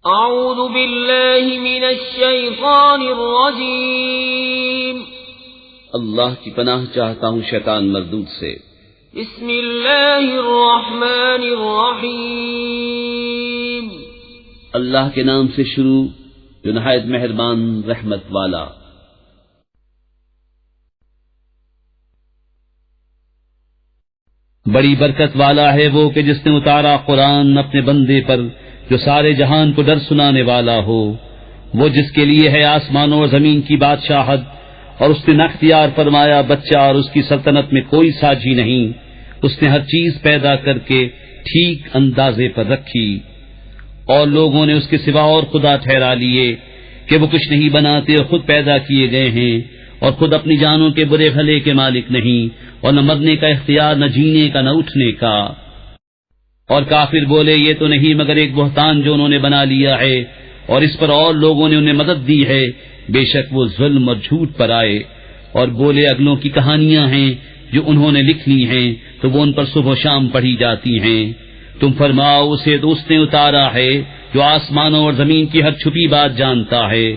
اعوذ باللہ من الشیطان الرجیم اللہ کی پناہ چاہتا ہوں شیطان مردود سے۔ بسم اللہ الرحمن الرحیم اللہ کے نام سے شروع جو نہایت مہربان رحمت والا۔ بڑی برکت والا ہے وہ کہ جس نے اتارا قرآن اپنے بندے پر جو سارے جہان کو ڈر سنانے والا ہو، وہ جس کے لیے ہے آسمانوں اور زمین کی بادشاہت، اور اس نے نہ اختیار فرمایا بچہ اور اس کی سلطنت میں کوئی ساجی نہیں، اس نے ہر چیز پیدا کر کے ٹھیک اندازے پر رکھی، اور لوگوں نے اس کے سوا اور خدا ٹھہرا لیے کہ وہ کچھ نہیں بناتے اور خود پیدا کیے گئے ہیں، اور خود اپنی جانوں کے برے بھلے کے مالک نہیں، اور نہ مرنے کا اختیار، نہ جینے کا، نہ اٹھنے کا۔ اور کافر بولے یہ تو نہیں مگر ایک بہتان جو انہوں نے بنا لیا ہے، اور اس پر اور لوگوں نے انہیں مدد دی ہے، بے شک وہ ظلم اور جھوٹ پر آئے۔ اور بولے اگلوں کی کہانیاں ہیں جو انہوں نے لکھ لی ہیں تو وہ ان پر صبح و شام پڑھی جاتی ہیں۔ تم فرماؤ اسے تو اس نے اتارا ہے جو آسمانوں اور زمین کی ہر چھپی بات جانتا ہے،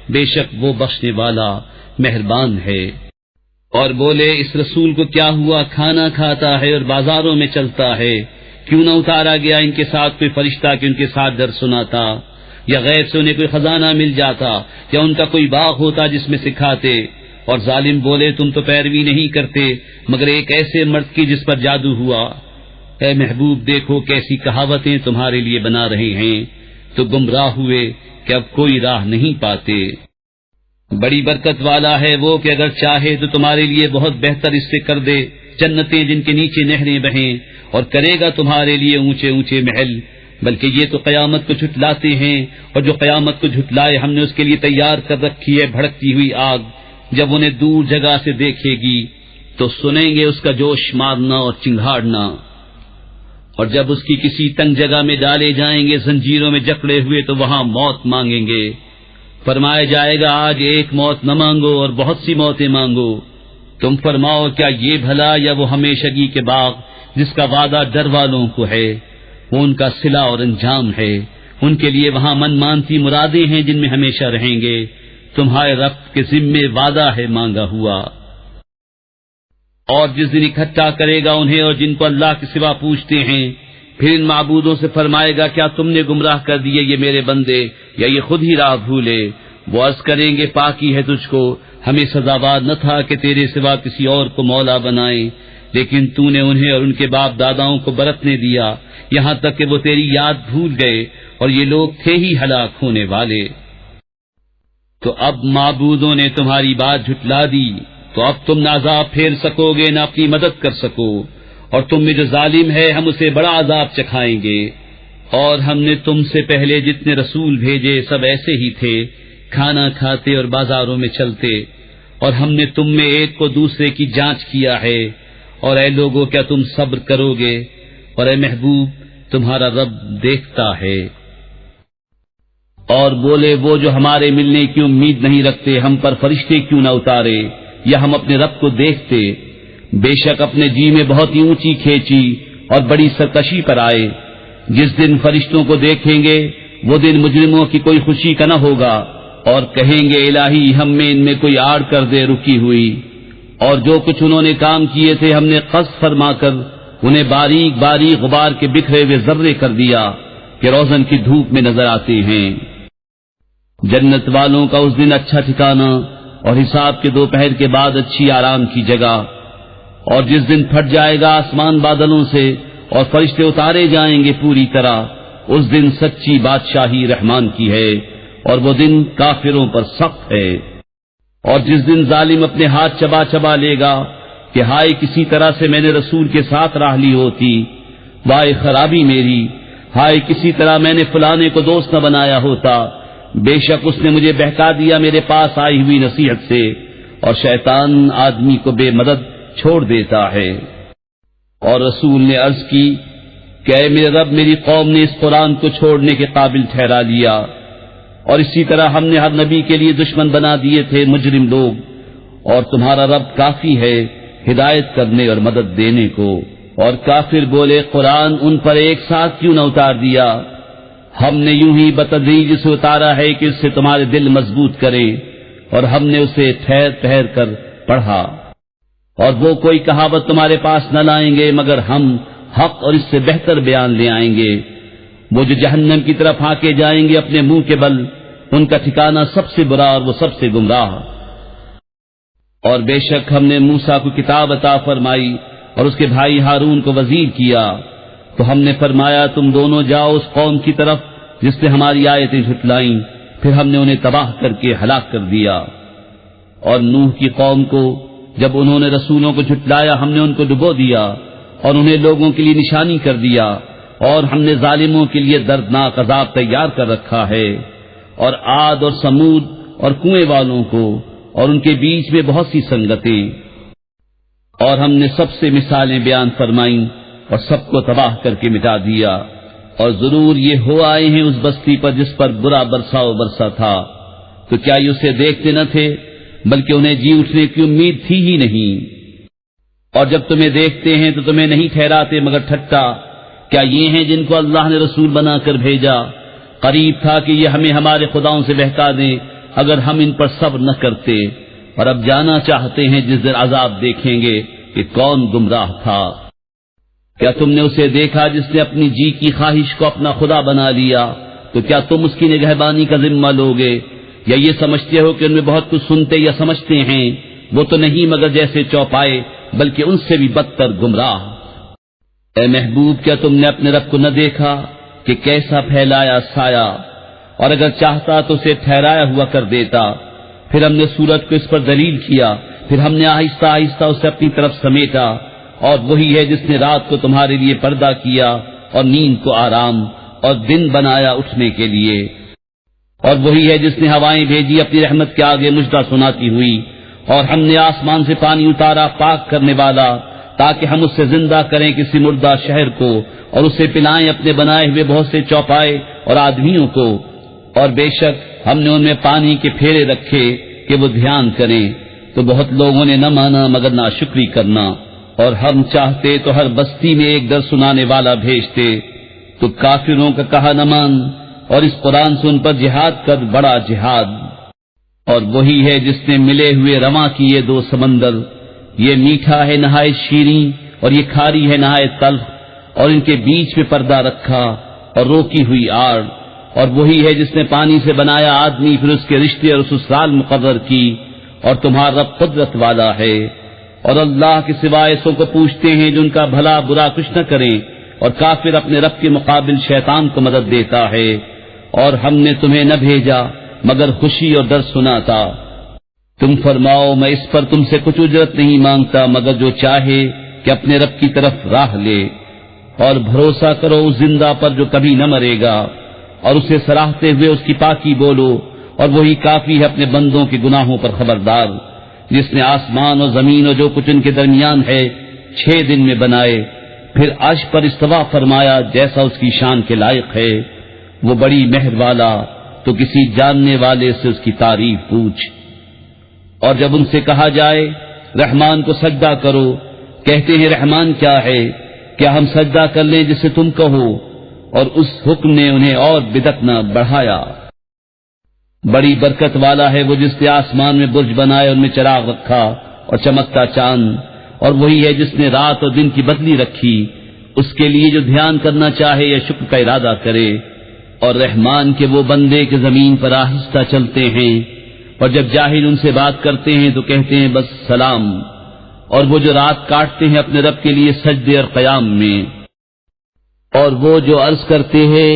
بے شک وہ بخشنے والا مہربان ہے۔ اور بولے اس رسول کو کیا ہوا، کھانا کھاتا ہے اور بازاروں میں چلتا ہے، کیوں نہ اتارا گیا ان کے ساتھ کوئی فرشتہ کہ ان کے ساتھ ڈر سناتا، یا غیب سے انہیں کوئی خزانہ مل جاتا، یا ان کا کوئی باغ ہوتا جس میں سکھاتے۔ اور ظالم بولے تم تو پیروی نہیں کرتے مگر ایک ایسے مرد کی جس پر جادو ہوا۔ اے محبوب دیکھو کیسی کہاوتیں تمہارے لیے بنا رہے ہیں، تو گمراہ ہوئے کہ اب کوئی راہ نہیں پاتے۔ بڑی برکت والا ہے وہ کہ اگر چاہے تو تمہارے لیے بہت بہتر اس سے کر دے، جنتیں جن کے نیچے نہریں بہیں، اور کرے گا تمہارے لیے اونچے اونچے محل۔ بلکہ یہ تو قیامت کو جھٹلاتے ہیں، اور جو قیامت کو جھٹلائے ہم نے اس کے لیے تیار کر رکھی ہے بھڑکتی ہوئی آگ، جب انہیں دور جگہ سے دیکھے گی تو سنیں گے اس کا جوش مارنا اور چنگھاڑنا۔ اور جب اس کی کسی تنگ جگہ میں ڈالے جائیں گے زنجیروں میں جکڑے ہوئے تو وہاں موت مانگیں گے، فرمایا جائے گا آج ایک موت نہ مانگو اور بہت سی موتیں مانگو۔ تم فرماؤ کیا یہ بھلا یا وہ ہمیشگی کے باغ جس کا وعدہ ڈر والوں کو ہے، وہ ان کا صلہ اور انجام ہے، ان کے لیے وہاں من مانتی مرادیں ہیں جن میں ہمیشہ رہیں گے، تمہارے رب کے ذمے وعدہ ہے مانگا ہوا۔ اور جس دن اکٹھا کرے گا انہیں اور جن کو اللہ کے سوا پوچھتے ہیں، پھر ان معبودوں سے فرمائے گا کیا تم نے گمراہ کر دیے یہ میرے بندے یا یہ خود ہی راہ بھولے؟ وہ عرض کریں گے پاکی ہے تجھ کو، ہمیں سزاوار نہ تھا کہ تیرے سوا کسی اور کو مولا بنائیں، لیکن تو نے انہیں اور ان کے باپ داداؤں کو برتنے دیا، یہاں تک کہ وہ تیری یاد بھول گئے، اور یہ لوگ تھے ہی ہلاک ہونے والے۔ تو اب معبودوں نے تمہاری بات جھٹلا دی، تو اب تم نہ عذاب پھیر سکو گے نہ اپنی مدد کر سکو، اور تم میں جو ظالم ہے ہم اسے بڑا عذاب چکھائیں گے۔ اور ہم نے تم سے پہلے جتنے رسول بھیجے سب ایسے ہی تھے، کھانا کھاتے اور بازاروں میں چلتے، اور ہم نے تم میں ایک کو دوسرے کی جانچ کیا ہے۔ اور اے لوگو کیا تم صبر کرو گے؟ اور اے محبوب تمہارا رب دیکھتا ہے۔ اور بولے وہ جو ہمارے ملنے کی امید نہیں رکھتے ہم پر فرشتے کیوں نہ اتارے، یا ہم اپنے رب کو دیکھتے۔ بے شک اپنے جی میں بہت ہی اونچی کھینچی اور بڑی سرکشی پر آئے۔ جس دن فرشتوں کو دیکھیں گے وہ دن مجرموں کی کوئی خوشی کا نہ ہوگا، اور کہیں گے الہی ہم میں ان میں کوئی آڑ کر دے رکی ہوئی۔ اور جو کچھ انہوں نے کام کیے تھے ہم نے قصد فرما کر انہیں باریک باریک غبار کے بکھرے ہوئے ذرے کر دیا کہ روزن کی دھوپ میں نظر آتے ہیں۔ جنت والوں کا اس دن اچھا ٹھکانہ، اور حساب کے دوپہر کے بعد اچھی آرام کی جگہ۔ اور جس دن پھٹ جائے گا آسمان بادلوں سے اور فرشتے اتارے جائیں گے پوری طرح، اس دن سچی بادشاہی رحمان کی ہے، اور وہ دن کافروں پر سخت ہے۔ اور جس دن ظالم اپنے ہاتھ چبا چبا لے گا کہ ہائے کسی طرح سے میں نے رسول کے ساتھ راہ لی ہوتی، وائے خرابی میری، ہائے کسی طرح میں نے فلانے کو دوست نہ بنایا ہوتا، بے شک اس نے مجھے بہکا دیا میرے پاس آئی ہوئی نصیحت سے۔ اور شیطان آدمی کو بے مدد چھوڑ دیتا ہے۔ اور رسول نے عرض کی کہ اے میرے رب میری قوم نے اس قرآن کو چھوڑنے کے قابل ٹھہرا لیا، اور اسی طرح ہم نے ہر نبی کے لیے دشمن بنا دیے تھے مجرم لوگ، اور تمہارا رب کافی ہے ہدایت کرنے اور مدد دینے کو۔ اور کافر بولے قرآن ان پر ایک ساتھ کیوں نہ اتار دیا؟ ہم نے یوں ہی بتدریج اسے اتارا ہے کہ اس سے تمہارے دل مضبوط کرے، اور ہم نے اسے ٹھہر ٹھہر کر پڑھا، اور وہ کوئی کہاوت تمہارے پاس نہ لائیں گے مگر ہم حق اور اس سے بہتر بیان لے آئیں گے۔ وہ جو جہنم کی طرف ہانکے جائیں گے اپنے منہ کے بل، ان کا ٹھکانہ سب سے برا اور وہ سب سے گمراہ۔ اور بے شک ہم نے موسیٰ کو کتاب عطا فرمائی اور اس کے بھائی ہارون کو وزیر کیا، تو ہم نے فرمایا تم دونوں جاؤ اس قوم کی طرف جس نے ہماری آیتیں جھٹلائیں، پھر ہم نے انہیں تباہ کر کے ہلاک کر دیا۔ اور نوح کی قوم کو جب انہوں نے رسولوں کو جھٹلایا ہم نے ان کو ڈبو دیا اور انہیں لوگوں کے لیے نشانی کر دیا، اور ہم نے ظالموں کے لیے دردناک عذاب تیار کر رکھا ہے۔ اور عاد اور سمود اور کنویں والوں کو اور ان کے بیچ میں بہت سی سنگتیں، اور ہم نے سب سے مثالیں بیان فرمائیں اور سب کو تباہ کر کے مٹا دیا۔ اور ضرور یہ ہو آئے ہیں اس بستی پر جس پر برا برساؤ برسا تھا، تو کیا یہ اسے دیکھتے نہ تھے، بلکہ انہیں جی اٹھنے کی امید تھی ہی نہیں۔ اور جب تمہیں دیکھتے ہیں تو تمہیں نہیں ٹھہراتے مگر ٹھٹا، کیا یہ ہیں جن کو اللہ نے رسول بنا کر بھیجا؟ قریب تھا کہ یہ ہمیں ہمارے خداؤں سے بہکا دیں اگر ہم ان پر صبر نہ کرتے، اور اب جانا چاہتے ہیں جس دن عذاب دیکھیں گے کہ کون گمراہ تھا۔ کیا تم نے اسے دیکھا جس نے اپنی جی کی خواہش کو اپنا خدا بنا لیا؟ تو کیا تم اس کی نگہبانی کا ذمہ لوگے؟ یا یہ سمجھتے ہو کہ ان میں بہت کچھ سنتے یا سمجھتے ہیں؟ وہ تو نہیں مگر جیسے چوپائے، بلکہ ان سے بھی بدتر گمراہ۔ اے محبوب، کیا تم نے اپنے رب کو نہ دیکھا کہ کیسا پھیلایا سایہ، اور اگر چاہتا تو اسے ٹھہرایا ہوا کر دیتا۔ پھر ہم نے سورج کو اس پر دلیل کیا، پھر ہم نے آہستہ آہستہ اسے اپنی طرف سمیٹا، اور وہی ہے جس نے رات کو تمہارے لیے پردہ کیا اور نیند کو آرام، اور دن بنایا اٹھنے کے لیے، اور وہی ہے جس نے ہوائیں بھیجی اپنی رحمت کے آگے مژدہ سناتی ہوئی، اور ہم نے آسمان سے پانی اتارا پاک کرنے والا تاکہ ہم اس سے زندہ کریں کسی مردہ شہر کو، اور اسے پلائیں اپنے بنائے ہوئے بہت سے چوپائے اور آدمیوں کو۔ اور بے شک ہم نے ان میں پانی کے پھیرے رکھے کہ وہ دھیان کریں، تو بہت لوگوں نے نہ مانا مگر ناشکری کرنا۔ اور ہم چاہتے تو ہر بستی میں ایک در سنانے والا بھیجتے، تو کافروں کا کہا نہ مان، اور اس قرآن سے ان پر جہاد کر بڑا جہاد۔ اور وہی ہے جس نے ملے ہوئے رواں کیے دو سمندر، یہ میٹھا ہے نہایت شیریں اور یہ کھاری ہے نہایت تلخ، اور ان کے بیچ میں پردہ رکھا اور روکی ہوئی آڑ۔ اور وہی ہے جس نے پانی سے بنایا آدمی، پھر اس کے رشتے اور سسرال مقرر کی، اور تمہارا رب قدرت والا ہے۔ اور اللہ کے سوائے سو کو پوچھتے ہیں جو ان کا بھلا برا کچھ نہ کریں، اور کافر اپنے رب کے مقابل شیطان کو مدد دیتا ہے۔ اور ہم نے تمہیں نہ بھیجا مگر خوشی اور ڈر سناتا۔ تم فرماؤ میں اس پر تم سے کچھ اجرت نہیں مانگتا مگر جو چاہے کہ اپنے رب کی طرف راہ لے، اور بھروسہ کرو اس زندہ پر جو کبھی نہ مرے گا، اور اسے سراہتے ہوئے اس کی پاکی بولو، اور وہی کافی ہے اپنے بندوں کے گناہوں پر خبردار، جس نے آسمان اور زمین اور جو کچھ ان کے درمیان ہے 6 دن میں بنائے، پھر عرش پر استوا فرمایا جیسا اس کی شان کے لائق ہے۔ وہ بڑی مہر والا، تو کسی جاننے والے سے اس کی تعریف پوچھ۔ اور جب ان سے کہا جائے رحمان کو سجدہ کرو، کہتے ہیں رحمان کیا ہے؟ کیا ہم سجدہ کر لیں جسے تم کہو؟ اور اس حکم نے انہیں اور بدعت نہ بڑھایا۔ بڑی برکت والا ہے وہ جس نے آسمان میں برج بنائے، ان میں چراغ رکھا اور چمکتا چاند، اور وہی ہے جس نے رات اور دن کی بدلی رکھی، اس کے لیے جو دھیان کرنا چاہے یا شکر کا ارادہ کرے۔ اور رحمان کے وہ بندے کہ زمین پر آہستہ چلتے ہیں، اور جب جاہل ان سے بات کرتے ہیں تو کہتے ہیں بس سلام۔ اور وہ جو رات کاٹتے ہیں اپنے رب کے لیے سجدے اور قیام میں۔ اور وہ جو عرض کرتے ہیں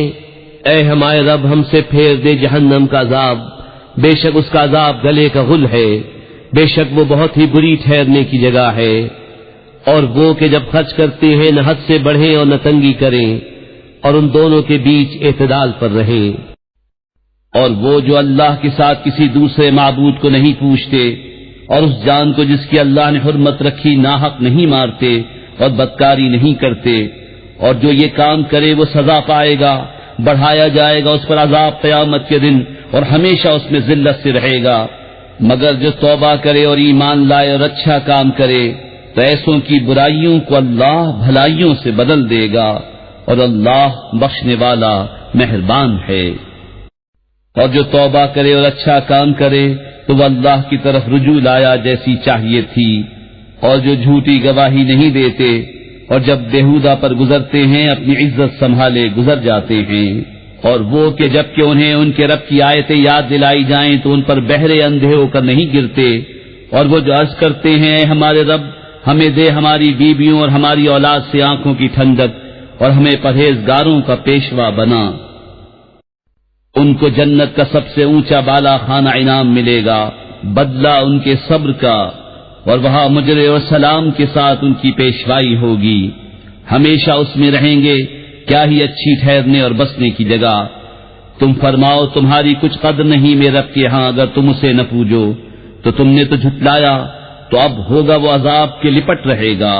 اے ہمارے رب ہم سے پھیر دے جہنم کا عذاب، بے شک اس کا عذاب گلے کا غل ہے، بے شک وہ بہت ہی بری ٹھہرنے کی جگہ ہے۔ اور وہ کہ جب خرچ کرتے ہیں نہ حد سے بڑھیں اور نہ تنگی کریں، اور ان دونوں کے بیچ اعتدال پر رہیں۔ اور وہ جو اللہ کے ساتھ کسی دوسرے معبود کو نہیں پوچھتے، اور اس جان کو جس کی اللہ نے حرمت رکھی ناحق نہیں مارتے اور بدکاری نہیں کرتے، اور جو یہ کام کرے وہ سزا پائے گا، بڑھایا جائے گا اس پر عذاب قیامت کے دن، اور ہمیشہ اس میں ذلت سے رہے گا۔ مگر جو توبہ کرے اور ایمان لائے اور اچھا کام کرے تو ایسوں کی برائیوں کو اللہ بھلائیوں سے بدل دے گا، اور اللہ بخشنے والا مہربان ہے۔ اور جو توبہ کرے اور اچھا کام کرے تو وہ اللہ کی طرف رجوع لایا جیسی چاہیے تھی، اور جو جھوٹی گواہی نہیں دیتے اور جب بےہودہ پر گزرتے ہیں اپنی عزت سنبھالے گزر جاتے ہیں، اور وہ کہ جب کہ انہیں ان کے رب کی آیتیں یاد دلائی جائیں تو ان پر بہرے اندھے ہو کر نہیں گرتے، اور وہ جو عرض کرتے ہیں اے ہمارے رب ہمیں دے ہماری بیویوں اور ہماری اولاد سے آنکھوں کی ٹھنڈک اور ہمیں پرہیزگاروں کا پیشوا بنا۔ ان کو جنت کا سب سے اونچا بالا خانہ انعام ملے گا، بدلہ ان کے صبر کا، اور وہاں مجرے اور سلام کے ساتھ ان کی پیشوائی ہوگی، ہمیشہ اس میں رہیں گے، کیا ہی اچھی ٹھہرنے اور بسنے کی جگہ۔ تم فرماؤ تمہاری کچھ قدر نہیں میرے رب کے ہاں اگر تم اسے نہ پوجو، تو تم نے تو جھٹلایا، تو اب ہوگا وہ عذاب کے لپٹ رہے گا۔